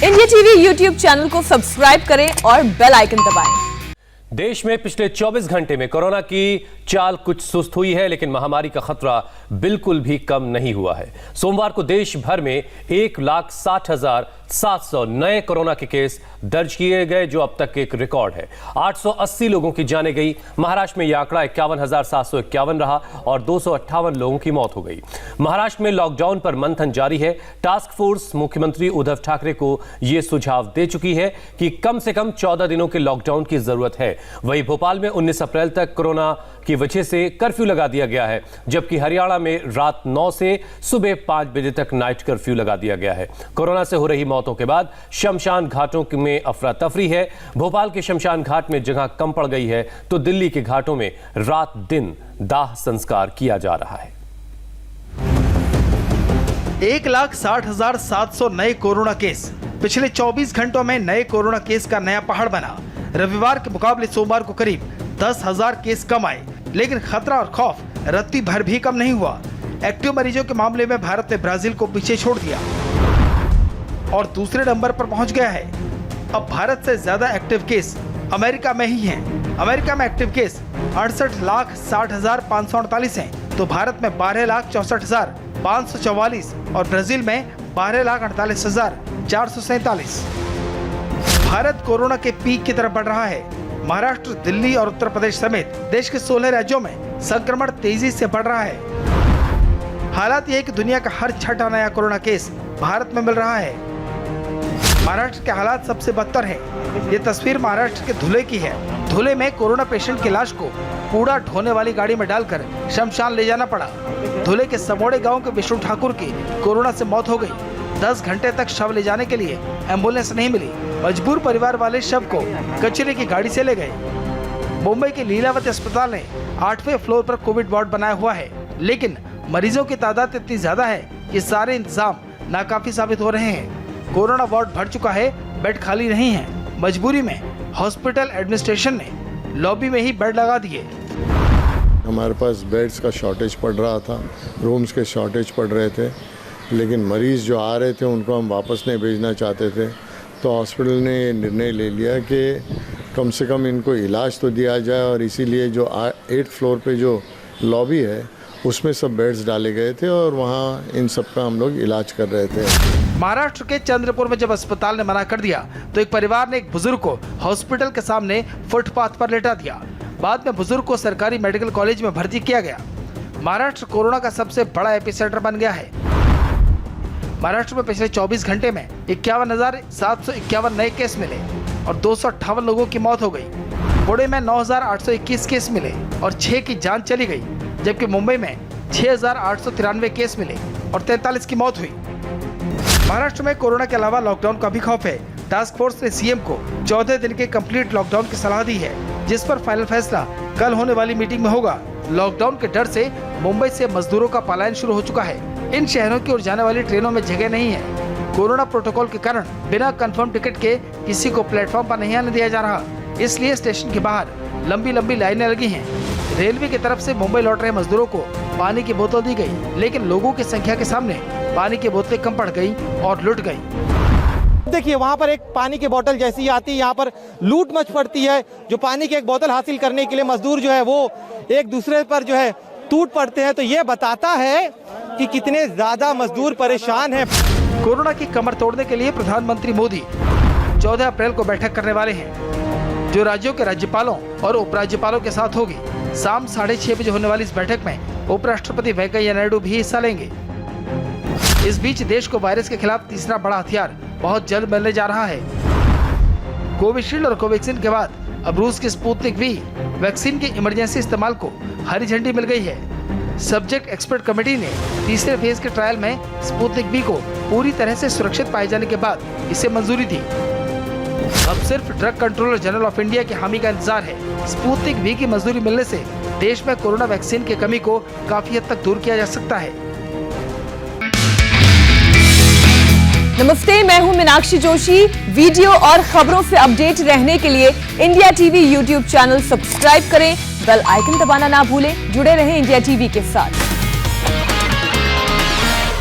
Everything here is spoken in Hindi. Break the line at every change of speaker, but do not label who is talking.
इंडिया टीवी यूट्यूब चैनल को सब्सक्राइब करें और बेल आइकन दबाएं।
देश में पिछले 24 घंटे में कोरोना की चाल कुछ सुस्त हुई है, लेकिन महामारी का खतरा बिल्कुल भी कम नहीं हुआ है। सोमवार को देश भर में 1,60,700 नए कोरोना के केस दर्ज किए गए, जो अब तक एक रिकॉर्ड है। 880 लोगों की जानें गई। महाराष्ट्र में यह आंकड़ा 51,751 रहा और 258 लोगों की मौत हो गई। महाराष्ट्र में लॉकडाउन पर मंथन जारी है। टास्क फोर्स मुख्यमंत्री उद्धव ठाकरे को यह सुझाव दे चुकी है कि कम से कम 14 दिनों के लॉकडाउन की जरूरत है। वहीं भोपाल में 19 अप्रैल तक कोरोना की वजह से कर्फ्यू लगा दिया गया है, जबकि हरियाणा में रात 9 से सुबह 5 बजे तक नाइट कर्फ्यू लगा दिया गया है। कोरोना से हो रही मौतों के बाद शमशान घाटों में अफरा तफरी है। भोपाल के शमशान घाट में जगह कम पड़ गई है, तो दिल्ली के घाटों में रात दिन दाह संस्कार किया जा रहा है।
1,60,700 नए कोरोना केस। पिछले 24 घंटों में नए कोरोना केस का नया पहाड़ बना। रविवार के मुकाबले सोमवार को करीब 10,000 केस कम आए, लेकिन खतरा और खौफ रत्ती भर भी कम नहीं हुआ। एक्टिव मरीजों के मामले में भारत ने ब्राजील को पीछे छोड़ दिया और दूसरे नंबर पर पहुंच गया है। अब भारत से ज्यादा एक्टिव केस अमेरिका में ही हैं। अमेरिका में एक्टिव केस 68,60,548 हैं, तो भारत में 12,64,544 और ब्राजील में 12,48,447। भारत कोरोना के पीक की तरफ बढ़ रहा है। महाराष्ट्र, दिल्ली और उत्तर प्रदेश समेत देश के 16 राज्यों में संक्रमण तेजी से बढ़ रहा है। हालात ये है कि दुनिया का हर छठा नया कोरोना केस भारत में मिल रहा है। महाराष्ट्र के हालात सबसे बदतर है। ये तस्वीर महाराष्ट्र के धुले की है। धुले में कोरोना पेशेंट की लाश को कूड़ा ढोने वाली गाड़ी में डालकर शमशान ले जाना पड़ा। धुले के समोड़े गांव के विष्णु ठाकुर की कोरोना से मौत हो गई। 10 घंटे तक शव ले जाने के लिए एम्बुलेंस नहीं मिली। मजबूर परिवार वाले शव को कचरे की गाड़ी से ले गए। मुंबई के लीलावती अस्पताल ने 8वें फ्लोर पर कोविड वार्ड बनाया हुआ है, लेकिन मरीजों की तादाद इतनी ज्यादा है कि सारे इंतजाम नाकाफी साबित हो रहे हैं। कोरोना वार्ड भर चुका है, बेड खाली नहीं है। मजबूरी में हॉस्पिटल एडमिनिस्ट्रेशन ने लॉबी में ही बेड लगा दिए।
हमारे पास बेड्स का शॉर्टेज पड़ रहा था, रूम्स के शॉर्टेज पड़ रहे थे, लेकिन मरीज़ जो आ रहे थे उनको हम वापस नहीं भेजना चाहते थे, तो हॉस्पिटल ने निर्णय ले लिया कि कम से कम इनको इलाज तो दिया जाए, और इसीलिए जो 8th फ्लोर पे जो लॉबी है उसमें सब बेड्स डाले गए थे और वहाँ इन सब का हम लोग इलाज कर रहे थे।
महाराष्ट्र के चंद्रपुर में जब अस्पताल ने मना कर दिया, तो एक परिवार ने एक बुजुर्ग को हॉस्पिटल के सामने फुटपाथ पर लेटा दिया। बाद में बुजुर्ग को सरकारी मेडिकल कॉलेज में भर्ती किया गया। महाराष्ट्र कोरोना का सबसे बड़ा एपिसेंटर बन गया है। महाराष्ट्र में पिछले 24 घंटे में 51,751 नए केस मिले और 258 लोगों की मौत हो गई। पुणे में 9,821 केस मिले और 6 की जान चली गई, जबकि मुंबई में 6,893 केस मिले और 43 की मौत हुई। महाराष्ट्र में कोरोना के अलावा लॉकडाउन का भी खौफ है। टास्क फोर्स ने सीएम को 14 दिन के कंप्लीट लॉकडाउन की सलाह दी है, जिस पर फाइनल फैसला कल होने वाली मीटिंग में होगा। लॉकडाउन के डर से मुंबई से मजदूरों का पलायन शुरू हो चुका है। इन शहरों की ओर जाने वाली ट्रेनों में जगह नहीं है। कोरोना प्रोटोकॉल के कारण बिना कंफर्म टिकट के किसी को प्लेटफॉर्म पर नहीं आने दिया जा रहा, इसलिए स्टेशन के बाहर लंबी लंबी लाइनें लगी हैं। रेलवे की तरफ से मुंबई लौट रहे मजदूरों को पानी की बोतल दी गई, लेकिन लोगों की संख्या के सामने पानी की बोतलें कम पड़ गई और लुट गई।
देखिए, वहाँ पर एक पानी की बोतल जैसी आती है, यहाँ पर लूट मच पड़ती है। जो पानी की एक बोतल हासिल करने के लिए मजदूर जो है वो एक दूसरे पर जो है टूट पड़ते हैं, तो ये बताता है कि कितने ज्यादा मजदूर परेशान हैं।
कोरोना की कमर तोड़ने के लिए प्रधानमंत्री मोदी 14 अप्रैल को बैठक करने वाले हैं, जो राज्यों के राज्यपालों और उपराज्यपालों के साथ होगी। शाम 6:30 बजे होने वाली इस बैठक में उपराष्ट्रपति वेंकैया नायडू भी हिस्सा लेंगे। इस बीच देश को वायरस के खिलाफ तीसरा बड़ा हथियार बहुत जल्द मिलने जा रहा है। कोविशील्ड और कोवैक्सीन के बाद अब रूस की स्पुतनिक वी वैक्सीन के इमरजेंसी इस्तेमाल को हरी झंडी मिल गई है। सब्जेक्ट एक्सपर्ट कमेटी ने तीसरे फेज के ट्रायल में स्पुतनिक वी को पूरी तरह से सुरक्षित पाए जाने के बाद इसे मंजूरी दी। अब सिर्फ drug controller general of India की हामी का इंतजार है। स्पुतनिक वी की मंजूरी मिलने से देश में कोरोना वैक्सीन की कमी को काफी हद तक दूर किया जा सकता है।
नमस्ते, मैं हूं मीनाक्षी जोशी। वीडियो और खबरों से अपडेट रहने के लिए India TV YouTube channel subscribe करें, बेल आइकन दबाना ना भूलें। जुड़े रहें इंडिया टीवी के साथ।